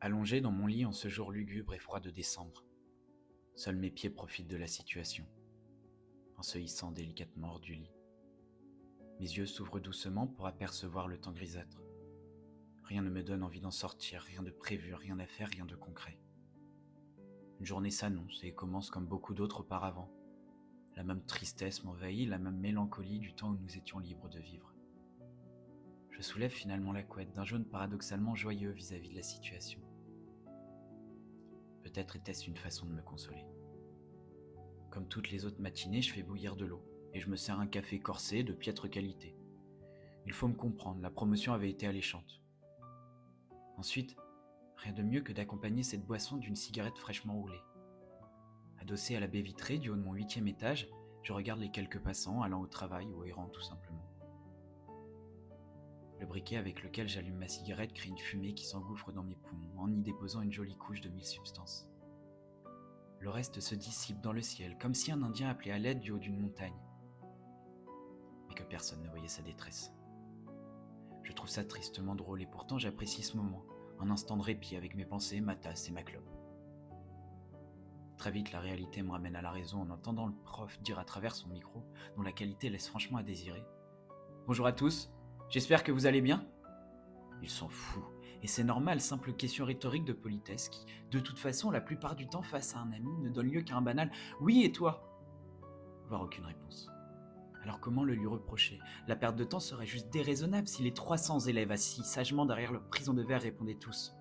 Allongé dans mon lit en ce jour lugubre et froid de décembre, seuls mes pieds profitent de la situation, en se hissant délicatement hors du lit. Mes yeux s'ouvrent doucement pour apercevoir le temps grisâtre. Rien ne me donne envie d'en sortir, rien de prévu, rien à faire, rien de concret. Une journée s'annonce et commence comme beaucoup d'autres auparavant. La même tristesse m'envahit, la même mélancolie du temps où nous étions libres de vivre. Je soulève finalement la couette d'un jaune paradoxalement joyeux vis-à-vis de la situation. Peut-être était-ce une façon de me consoler. Comme toutes les autres matinées, je fais bouillir de l'eau et je me sers un café corsé de piètre qualité. Il faut me comprendre, la promotion avait été alléchante. Ensuite, rien de mieux que d'accompagner cette boisson d'une cigarette fraîchement roulée. Adossé à la baie vitrée du haut de mon 8e étage, je regarde les quelques passants allant au travail ou errant tout simplement. Le briquet avec lequel j'allume ma cigarette crée une fumée qui s'engouffre dans mes poumons en y déposant une jolie couche de 1000 substances. Le reste se dissipe dans le ciel, comme si un Indien appelait à l'aide du haut d'une montagne. Mais que personne ne voyait sa détresse. Je trouve ça tristement drôle et pourtant j'apprécie ce moment, un instant de répit avec mes pensées, ma tasse et ma clope. Très vite, la réalité me ramène à la raison en entendant le prof dire à travers son micro, dont la qualité laisse franchement à désirer. Bonjour à tous, j'espère que vous allez bien. Ils sont fous, et c'est normal, simple question rhétorique de politesse qui, de toute façon, la plupart du temps face à un ami, ne donne lieu qu'à un banal « oui et toi ?» voire aucune réponse. Alors comment le lui reprocher? La perte de temps serait juste déraisonnable si les 300 élèves assis sagement derrière leur prison de verre répondaient tous.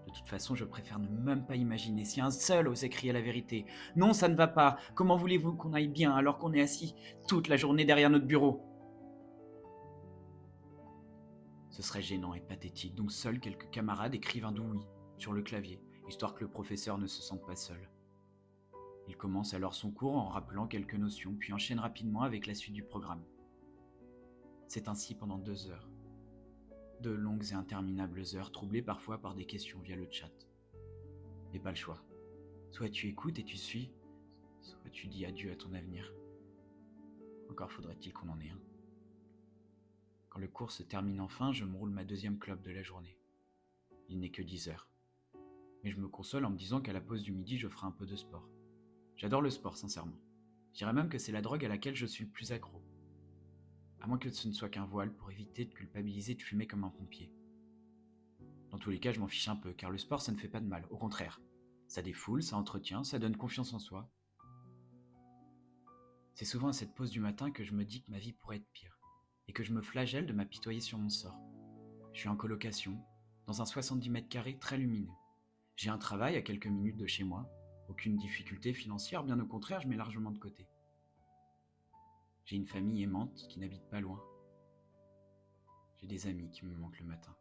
De toute façon, je préfère ne même pas imaginer si un seul osait crier la vérité. Non, ça ne va pas. Comment voulez-vous qu'on aille bien alors qu'on est assis toute la journée derrière notre bureau? Ce serait gênant et pathétique, donc seuls quelques camarades écrivent un doux oui sur le clavier, histoire que le professeur ne se sente pas seul. Il commence alors son cours en rappelant quelques notions, puis enchaîne rapidement avec la suite du programme. C'est ainsi pendant 2 heures. De longues et interminables heures, troublées parfois par des questions via le chat. Mais pas le choix. Soit tu écoutes et tu suis, soit tu dis adieu à ton avenir. Encore faudrait-il qu'on en ait un. Quand le cours se termine enfin, je me roule ma 2e clope de la journée. Il n'est que 10 heures. Mais je me console en me disant qu'à la pause du midi, je ferai un peu de sport. J'adore le sport, sincèrement. Je dirais même que c'est la drogue à laquelle je suis le plus accro. À moins que ce ne soit qu'un voile pour éviter de culpabiliser de fumer comme un pompier. Dans tous les cas, je m'en fiche un peu, car le sport, ça ne fait pas de mal, au contraire. Ça défoule, ça entretient, ça donne confiance en soi. C'est souvent à cette pause du matin que je me dis que ma vie pourrait être pire, et que je me flagelle de m'apitoyer sur mon sort. Je suis en colocation, dans un 70 mètres carrés très lumineux. J'ai un travail à quelques minutes de chez moi, aucune difficulté financière, bien au contraire, je mets largement de côté. J'ai une famille aimante qui n'habite pas loin. J'ai des amis qui me manquent le matin.